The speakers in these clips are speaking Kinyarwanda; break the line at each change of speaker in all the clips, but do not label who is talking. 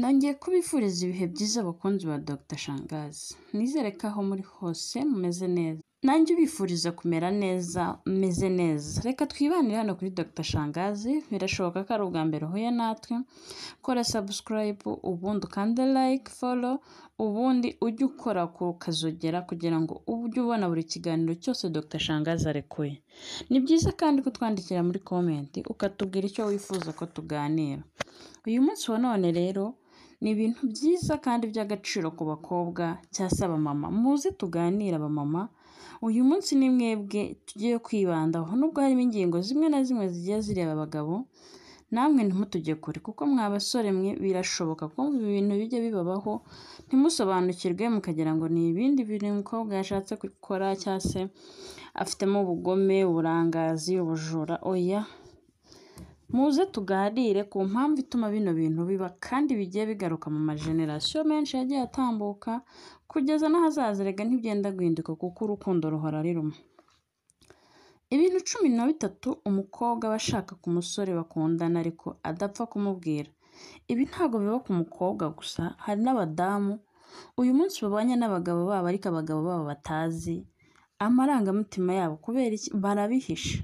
Nongeye kubifuriza ibihe byiza abakunzi ba Dr Shangazi. Nizere ko aho muri hose mumeze neza. Nanjye ubifuriza kumera neza, meze neza. Reka twibanire hano kuri Dr Shangazi. Birashoboka ko ari ubwa mbere uhuye natwe. Kora subscribe, ubundi ukande like, follow, ubundi ujye ukora ku kazogera kugira ngo ujye ubona buri kiganiro cyose Dr Shangazi arekuye. Ni byiza kandi kutwandikira muri comment ukatubwira icyo wifuza ko tuganira. Uyu munsi wa none rero ni ibintu byiza kandi by'agaciro ku bakobwa cyangwa se abamama. Muze tuganire abamama. Uyu munsi ni mwebwe tugiye kwibandaho, nubwo harimo ingingo zimwe na zimwe zigiye zireba abagabo, namwe ntimutujye kure kuko mwa basore mwe birashoboka ko ibintu bijya bibabaho ntimusobanukirwe mukagira ngo ni ibindi bintu umukobwa yashatse gukora cyangwa se afitemo ubugome, uburangazi, ubujura. Oya, muze tuganire ku mpamvu ituma bino bintu biba kandi bigiye bigaruka mu majenerasiyo menshi yagiye atambuka kugeza n'ahazaza. Rega ntibyenda guhinduka kuko urukundo ruhora ari rumwe. Ibintu 13 umukobwa aba ashaka ku musore bakundana ariko adapfa kumubwira. Ibi ntabwo biba ku mukobwa gusa, hari n'abadamu uyu munsi babanye n'abagabo babo ariko abagabo babo batazi amarangamutima yabo kubera iki barabihisha.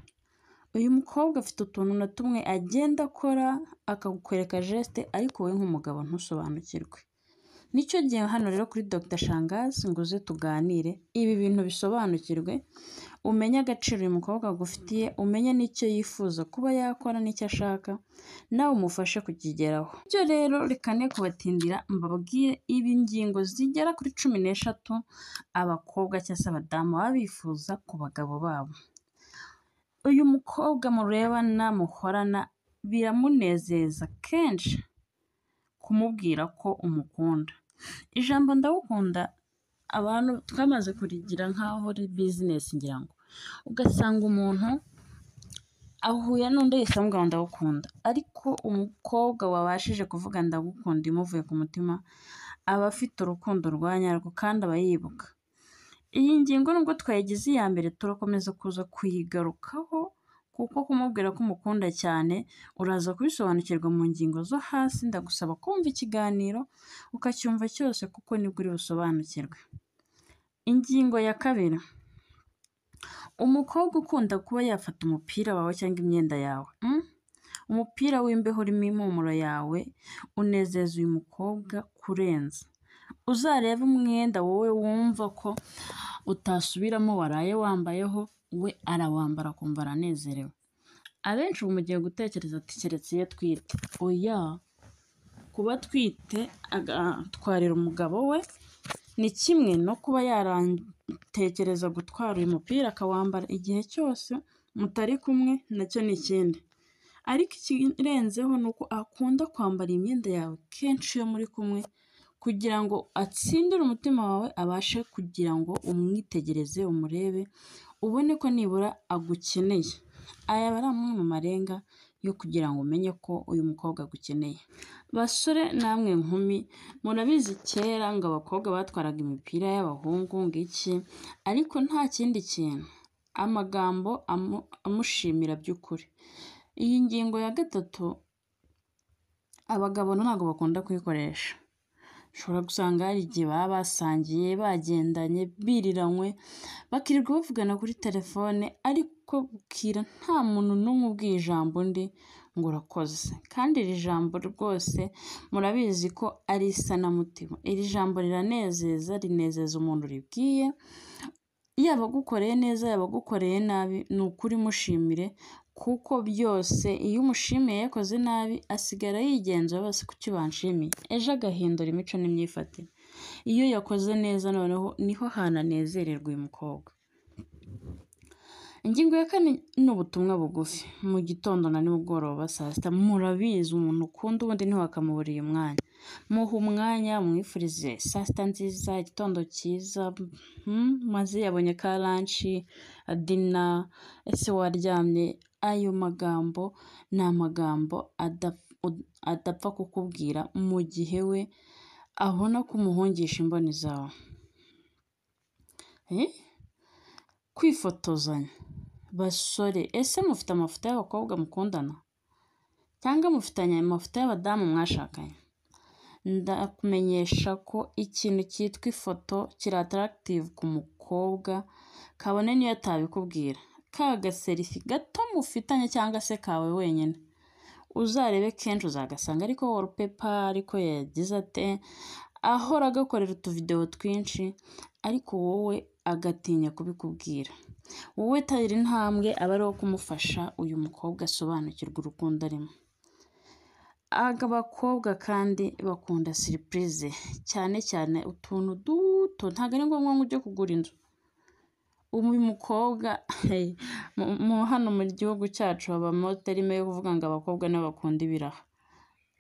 Uyu mukobwa afite utuntu na tumwe agenda akora akagukwereka geste ariko we nk'umugabo ntusobanukirwe. Nicyo gihe hano rero kuri Dr Shangazi ngo uze tuganire ibi bintu bisobanukirwe, umenye agaciro uyu mukobwa agufitiye, umenye n'icyo yifuza kuba yakora n'icyo ashaka, nawe umufashe kukigeraho. Byo rero reka ne kubatindira mbabwire ibi ngingo zigera kuri 13 abakobwa cyangwa se abadamu baba bifuza ku bagabo babo. Uyu mukobwa murebana muhorana biramunezeza kenshi kumubwira ko umukunda. Ijambo ndagukunda abantu twamaze kurigira nk'aho ari business ngira ngo. Ugasanga umuntu ahuye n'undi yise amubwira ndagukunda, ariko umukobwa wabashije kuvuga ndagukunda imuvuye ku mutima aba afite urukundo rwa nyarwo kandi aba yibuka. Iyi ngingo nubwo twayigize iya mbere turakomeza kuza kuyigarukaho kuko kumubwira ko umukunda cyane uraza kubisobanukirwa mu ngingo zo hasi. Ndagusaba kumva ikiganiro ukacyumva cyose kuko nibwo uri busobanukirwe. Ingingo ya 2, umukobwa ukunda kuba yafata umupira wawe cyangwa imyenda yawe. Umupira w'imbeho urimo impumuro yawe unezeza uyu mukobwa kurenza. Uzarebe umwenda wowe wumva ko utasubiramo waraye wambayeho, we arawambara akumva aranezerewe. Abenshi ubu mugiye gutekereza ati keretse iyo twite. Oya, kuba twite agatwarira umugabo we ni kimwe no kuba yarantekereza gutwara uyu mupira akawambara igihe cyose mutari kumwe, nacyo ni ikindi. Ariko ikirenzeho ni uko akunda kwambara imyenda yawe kenshi iyo muri kumwe kugira ngo atsindire umutima wawe, abashe kugira ngo umwitegereze, umurebe, ubone ko nibura agukeneye. Aya aba ari amwe mu marenga yo kugira ngo umenye ko uyu mukobwa agukeneye. Basore namwe nkumi murabizi kera ngo abakobwa batwaraga imipira y'abahungu ngo iki, ariko nta kindi kintu, amagambo amushimira by'ukuri. Iyi ngingo ya 3 abagabo ntabwo bakunda kuyikoresha. Ushobora gusanga hari igihe baba basangiye, bagendanye, biriranywe, bakirirwa bavugana kuri telefone ariko bukira nta muntu n'umwe ubwiye ijambo undi ngo urakoze. Kandi iri jambo rwose murabizi ko ari isanamutima. Iri jambo riranezeza, rinezeza umuntu ribwiye, yaba agukoreye neza yaba agukoreye nabi, ni ukuri mushimire kuko byose iyo umushimiye yakoze nabi asigara yigenzura bose kuki banshimiye, ejo agahindura imico n'imyifatire. Iyo yakoze neza noneho niho hananezererwa uyu mukobwa. Ingingo ya 4 ni ubutumwa bugufi mu gitondo na nimugoroba saa sita. Murabizi umuntu ukunda ubundi ntiwakamuburiye umwanya. Muha umwanya, mwifurize saa sita nziza, igitondo cyiza, maze yabonye ka lunch, dina, ese waryamye. Ayo magambo ni amagambo adapfa kukubwira mu gihe we abona ko umuhungisha imboni zawe. Kwifotozanya. Basore, ese mufite amafoto y'abakobwa mukundana? Cyangwa mufitanye amafoto y'abadamu mwashakanye? ndakumenyesha ko ikintu cyitwa ifoto kiri attractive ku mukobwa, kabone niyo atabikubwira. Ka gaserifi gato mufitanye cyangwa se kawe wenyine, uzarebe kenshi uzagasanga ariko wallpaper, ariko yagize ate, ahora agakorera utuvideo twinshi, ariko wowe agatinya kubikubwira. Wowe tayira intambwe aba ariho kumufasha uyu mukobwa asobanukirwa urukundo arimo. Abakobwa kandi bakunda surprise, cyane cyane utuntu duto, ntabwo ari ngombwa ngo ujye kugura inzu. Uyu mukobwa hano mu gihugu cyacu habamo terime yo kuvuga ngo abakobwa n'abakunda ibiraha.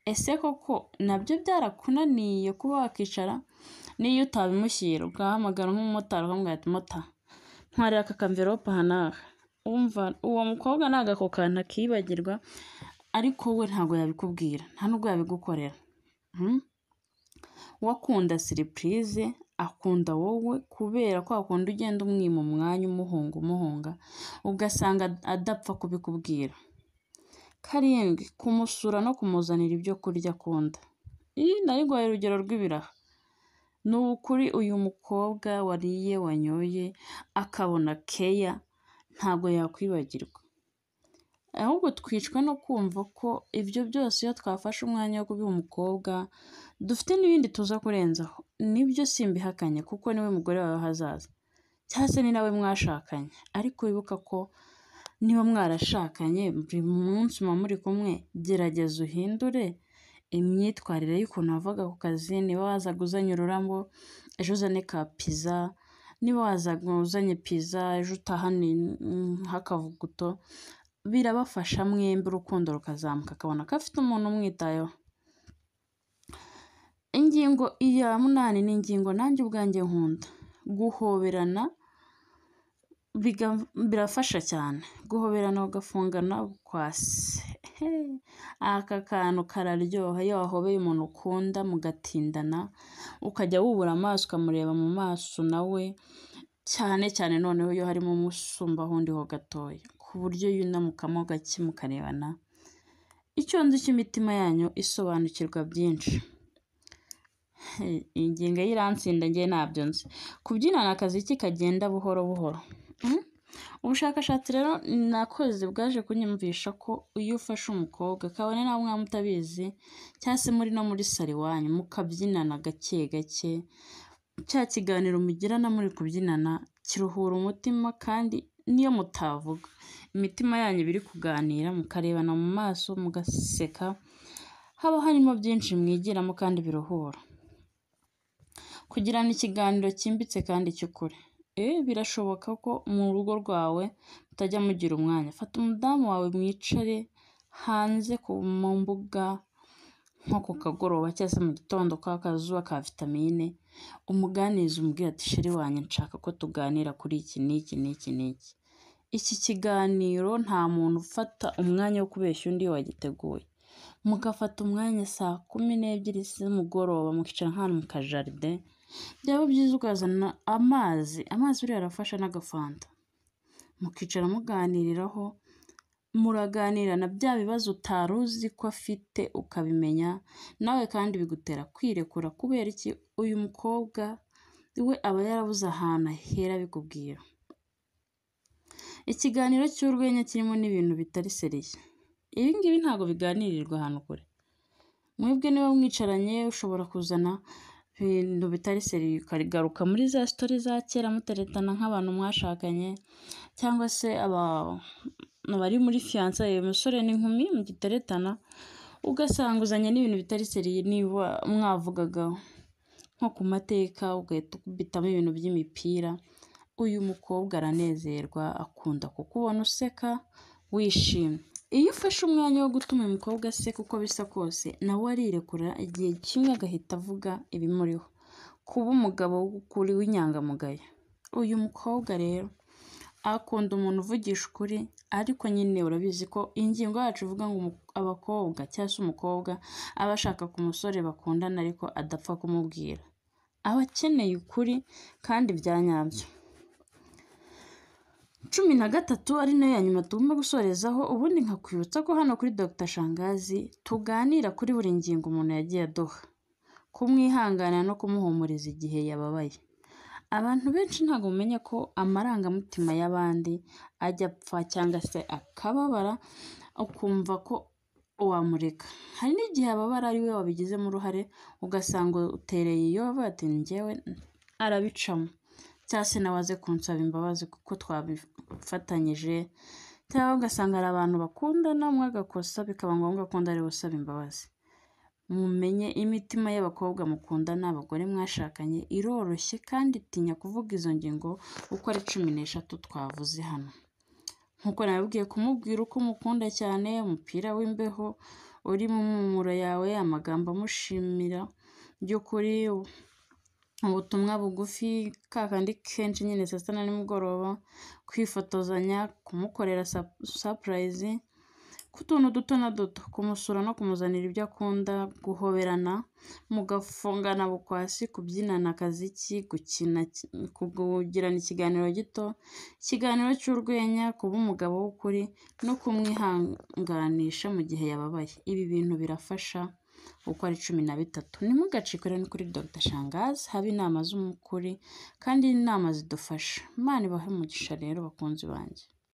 Ese koko nabyo byarakunaniye kuba wakicara n'iyo utabimushyira ugahamagara nk'umumotari ukamubwira ati mota ntwarira aka kamverope aha n'aha. Umva uwo mukobwa ntabwo ako kantu akibagirwa, ariko we ntabwo yabikubwira, nta nubwo yabigukorera. Wakunda surprise, akunda wowe kubera ko akunda ugenda umwima umwanya umuhunga ugasanga adapfa kubikubwira. Karindwi, kumusura no kumuzanira ibyo kurya akunda. Nariguhaye urugero rw'ibiraha. Ni ukuri uyu mukobwa wariye wanyoye akabona keya ntabwo yakwibagirwa. Ahubwo twicwa no kumva ko ibyo byose iyo twafashe umwanya wo kubiha umukobwa dufite n'ibindi tuza kurenzaho. Nibyo simbihakanye kuko niwe mugore wawe hazaza, cyangwa se ni nawe mwashakanye, ariko wibuka ko niba mwarashakanye buri munsi muba muri kumwe, gerageza uhindure imyitwarire y'ukuntu wavaga ku kazi. Niba wazaga uzanye ururabo ejo uzane ka pizza, niba wazaga uzanye pizza ejo utahane nk'akavuguto. Birabafasha mwembi urukundo rukazamuka, akabona ko afite umuntu umwitayeho. Ingingo ya 8 ni ingingo nanjye ubwanjye nkunda. Guhoberana birafasha cyane. Guhoberana ugafungana bukwasi, aka kantu kararyoha. Iyo wahobeye umuntu ukunda mugatindana, ukajya wubura amaso ukamureba mu maso nawe, cyane cyane noneho iyo harimo umusumba ahundi ho gatoya, ku buryo yunamukamo gake mukarebana. Icyo nzi cy'imitima yanyu isobanukirwa byinshi. Ingingo y'iransinda njye ntabyo nzi. Kubyinana akazi kagenda buhoro buhoro. Ubushakashatsi rero nakoze bwaje kunyumvisha ko iyo ufashe umukobwa kabone nawe mwaba mutabizi, cyangwa se muri no muri sari wanyu mukabyinana gake gake, cya kiganiro mugirana muri kubyinana kiruhura umutima, kandi niyo mutavuga imitima yanyu biri kuganira mukarebana mu maso mugaseka, haba harimo byinshi mwigiramo kandi biruhura. Kugirana ikiganiro cyimbitse kandi cy'ukuri. Birashoboka ko mu rugo rwawe mutajya mugira umwanya. Fata umudamu wawe mwicare hanze mu mbuga nko ku kagoroba cyangwa se mu gitondo k'akazuba ka vitamine, umuganiriza umubwira ati sheri wanjye nshaka ko tuganira kuri iki n'iki n'iki n'iki. Iki kiganiro nta muntu ufata umwanya wo kubeshya undi wagiteguye. Mugafata umwanya 12 z'umugoroba mukicara nk'ahantu mu kajaride. Byaba byiza ukazana amazi buriya arafasha n'agafanta, mukicara muganiriraho, muraganirana bya bibazo utari uzi ko afite ukabimenya nawe, kandi bigutera kwirekura. Kubera iki? Uyu mukobwa we aba yarabuze ahantu ahera bikubwira. Ikiganiro cy'urwenya kirimo n'ibintu bitari seriye. Ibi ngibi ntabwo biganirirwa ahantu kure. Mwebwe niba mwicaranye ushobora kuzana ibintu bitari seriye, ukarigaruka muri za story za kera muteretana nk'abantu mwashakanye, cyangwa se bari muri fiançailles, umusore n'inkumi mugiteretana, ugasanga uzanye n'ibintu bitari seriye. Niba mwavugaga nko ku mateka ugahita ukubitamo ibintu by'imipira, uyu mukobwa aranezerwa, akunda kukubona useka wishimye. Iyo ufashe umwanya wo gutuma uyu mukobwa aseka uko bisa kose, nawe arirekura igihe kimwe agahita avuga ibimuriho. Kuba umugabo w'ukuri w'inyangamugayo. Uyu mukobwa rero akunda umuntu uvugisha ukuri, ariko nyine urabizi ko ingingo yacu ivuga ngo abakobwa cyangwa se umukobwa aba ashaka ku musore bakundana ariko adapfa kumubwira. Aba akeneye ukuri kandi bya nyabyo. 13 ari nayo ya nyuma tugomba gusorezaho, ubundi nkakwibutsa ko hano kuri Dr. Shangazi tuganira kuri buri ngingo umuntu yagiye aduha. kumwihanganira no kumuhumuriza igihe yababaye. Abantu benshi ntabwo bamenya ko amarangamutima y'abandi ajya apfa cyangwa se akababara ukumva ko wamureka. Hari n'igihe ababara ari we wabigizemo uruhare ugasanga utereye iyo avuga ati njyewe arabicamo cyangwa se nawe aze kunsaba imbabazi kuko twabifatanyije, cyangwa ugasanga hari abantu bakundana umwe agakosa bikaba ngombwa ko undi ari we usaba imbabazi. Mumenye imitima y'abakobwa mukundana, abagore mwashakanye iroroshye kandi itinya kuvuga izo ngingo uko ari 13 twavuze hano. Nkuko nabibwiye, kumubwira uko umukunda cyane, umupira w'imbeho uri mu mpumuro yawe, amagambo amushimira by'ukuri, ubutumwa bugufi kakandi kenshi nyine saa sita na nimugoroba, kwifotozanya, kumukorera surprise ku tuntu duto na duto, kumusura no kumuzanira ibyo akunda, guhoberana, mugafungana bukwasi, kubyinana akaziki, gukina, kugirana ikiganiro gito, ikiganiro cy'urwenya, kuba umugabo w'ukuri no kumwihanganisha mu gihe yababaye. Ibi bintu birafasha uko ari 13. Ntimugacikwe rero kuri Dr. Shangazi, haba inama z'ukuri kandi inama zidufasha. Imana ibahe umugisha rero bakunzi banjye.